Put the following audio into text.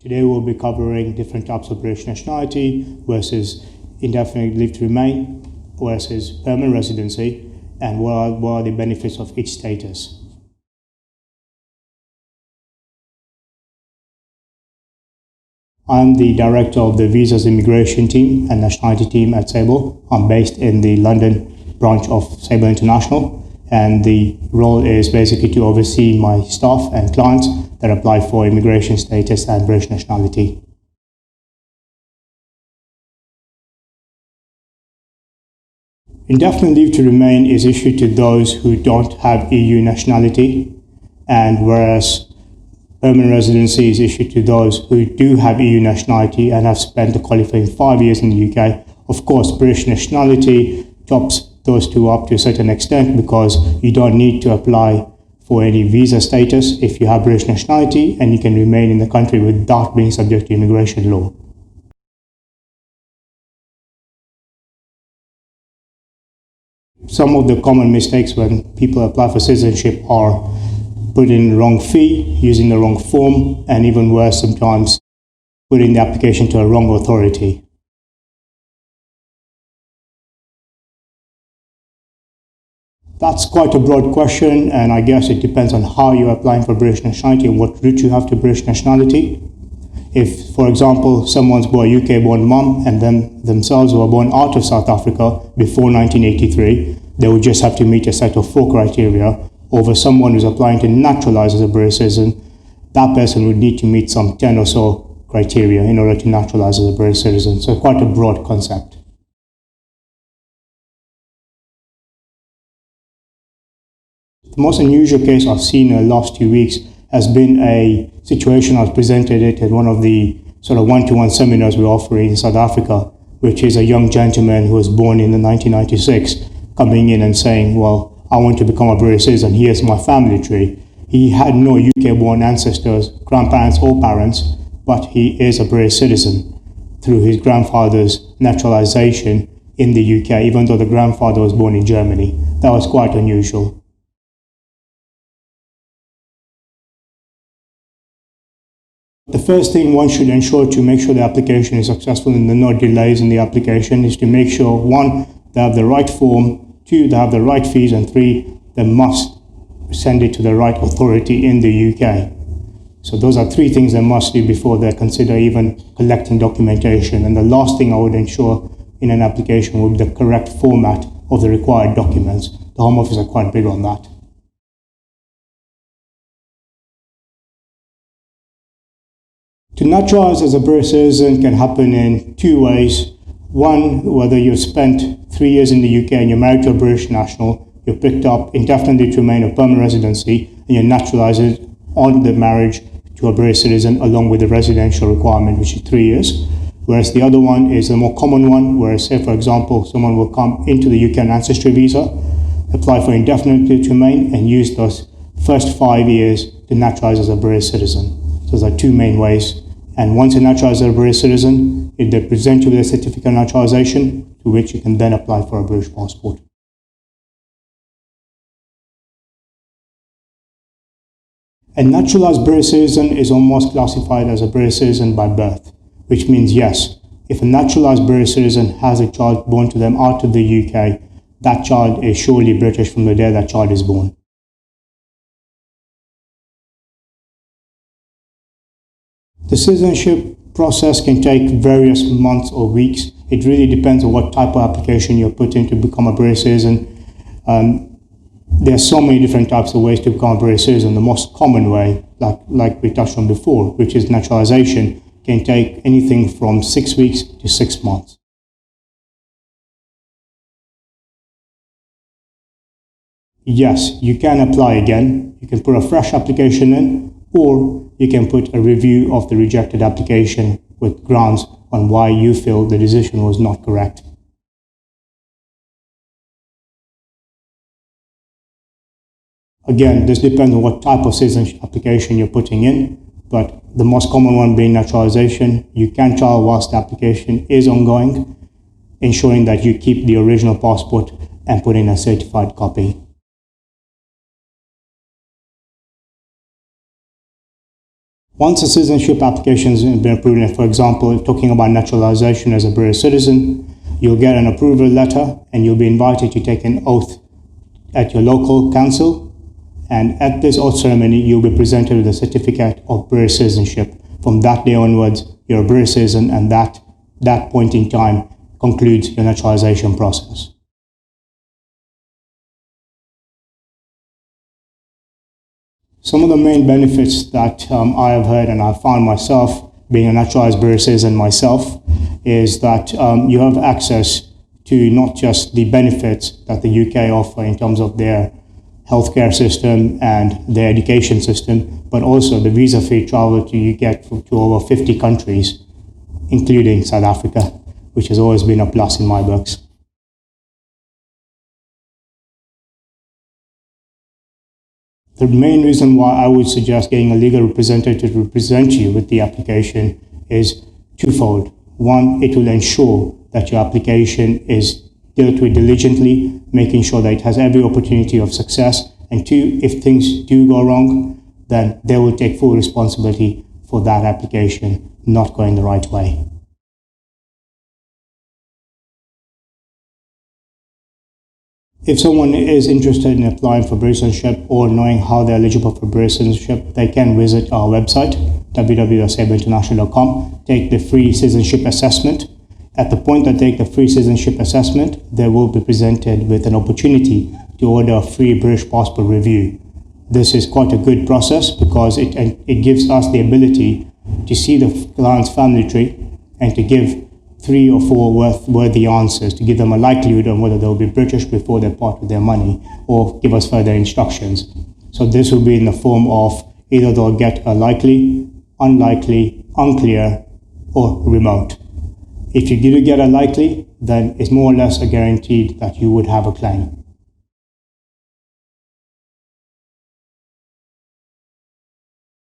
Today we'll be covering different types of British nationality versus indefinite leave to remain versus permanent residency, and what are the benefits of each status. I'm the director of the Visas Immigration Team and Nationality Team at Sable. I'm based in the London branch of Sable International, and the role is basically to oversee my staff and clients that apply for immigration status and British nationality. Indefinite leave to remain is issued to those who don't have EU nationality, and whereas permanent residency is issued to those who do have EU nationality and have spent the qualifying 5 years in the UK. Of course, British nationality tops those two up to a certain extent because you don't need to apply for any visa status if you have British nationality, and you can remain in the country without being subject to immigration law. Some of the common mistakes when people apply for citizenship are putting in the wrong fee, using the wrong form, and even worse sometimes putting the application to a wrong authority. That's quite a broad question, and I guess it depends on how you're applying for British nationality and what route you have to British nationality. If, for example, someone's got a UK-born mum and then themselves were born out of South Africa before 1983, they would just have to meet a set of 4 criteria. Over someone who's applying to naturalise as a British citizen, that person would need to meet some 10 or so criteria in order to naturalise as a British citizen. So quite a broad concept. The most unusual case I've seen in the last 2 weeks has been a situation I was presented at one of the sort of one-to-one seminars we're offering in South Africa, which is a young gentleman who was born in 1996 coming in and saying, well, I want to become a British citizen, here's my family tree. He had no UK-born ancestors, grandparents or parents, but he is a British citizen through his grandfather's naturalisation in the UK, even though the grandfather was born in Germany. That was quite unusual. The first thing one should ensure to make sure the application is successful and there are no delays in the application is to make sure, 1, they have the right form, 2, they have the right fees, and 3, they must send it to the right authority in the UK. So those are 3 things they must do before they consider even collecting documentation. And the last thing I would ensure in an application would be the correct format of the required documents. The Home Office are quite big on that. To naturalise as a British citizen can happen in 2 ways. 1, whether you've spent 3 years in the UK and you're married to a British national, you're picked up indefinitely to remain a permanent residency, and you're naturalised on the marriage to a British citizen along with the residential requirement, which is 3 years. Whereas the other one is a more common one, where, say, for example, someone will come into the UK on ancestry visa, apply for indefinitely to remain, and use those first 5 years to naturalise as a British citizen. So those are 2 main ways. And once you're naturalised as a British citizen, they present you with a certificate of naturalisation, to which you can then apply for a British passport. A naturalised British citizen is almost classified as a British citizen by birth, which means yes, if a naturalised British citizen has a child born to them out of the UK, that child is surely British from the day that child is born. The citizenship process can take various months or weeks. It really depends on what type of application you're putting to become a British citizen. There are so many different types of ways to become a British citizen. The most common way, like we touched on before, which is naturalisation, can take anything from 6 weeks to 6 months. Yes, you can apply again. You can put a fresh application in, or you can put a review of the rejected application with grounds on why you feel the decision was not correct. Again, this depends on what type of citizenship application you're putting in, but the most common one being naturalisation. You can trial whilst the application is ongoing, ensuring that you keep the original passport and put in a certified copy. Once a citizenship application has been approved, for example, talking about naturalisation as a British citizen, you'll get an approval letter and you'll be invited to take an oath at your local council. And at this oath ceremony, you'll be presented with a certificate of British citizenship. From that day onwards, you're a British citizen, and that point in time concludes your naturalisation process. Some of the main benefits that I have heard and I've found myself, being a naturalised British citizen myself, is that you have access to not just the benefits that the UK offer in terms of their healthcare system and their education system, but also the visa-free travel you get to over 50 countries, including South Africa, which has always been a plus in my books. The main reason why I would suggest getting a legal representative to represent you with the application is twofold. One, it will ensure that your application is dealt with diligently, making sure that it has every opportunity of success. And two, if things do go wrong, then they will take full responsibility for that application not going the right way. If someone is interested in applying for British citizenship or knowing how they're eligible for British citizenship, they can visit our website, www.sableinternational.com, take the free citizenship assessment. At the point that they take the free citizenship assessment, they will be presented with an opportunity to order a free British passport review. This is quite a good process because it gives us the ability to see the client's family tree and to give 3 or 4 worthy answers, to give them a likelihood on whether they'll be British before they part with their money, or give us further instructions. So this will be in the form of either they'll get a likely, unlikely, unclear, or remote. If you do get a likely, then it's more or less a guaranteed that you would have a claim.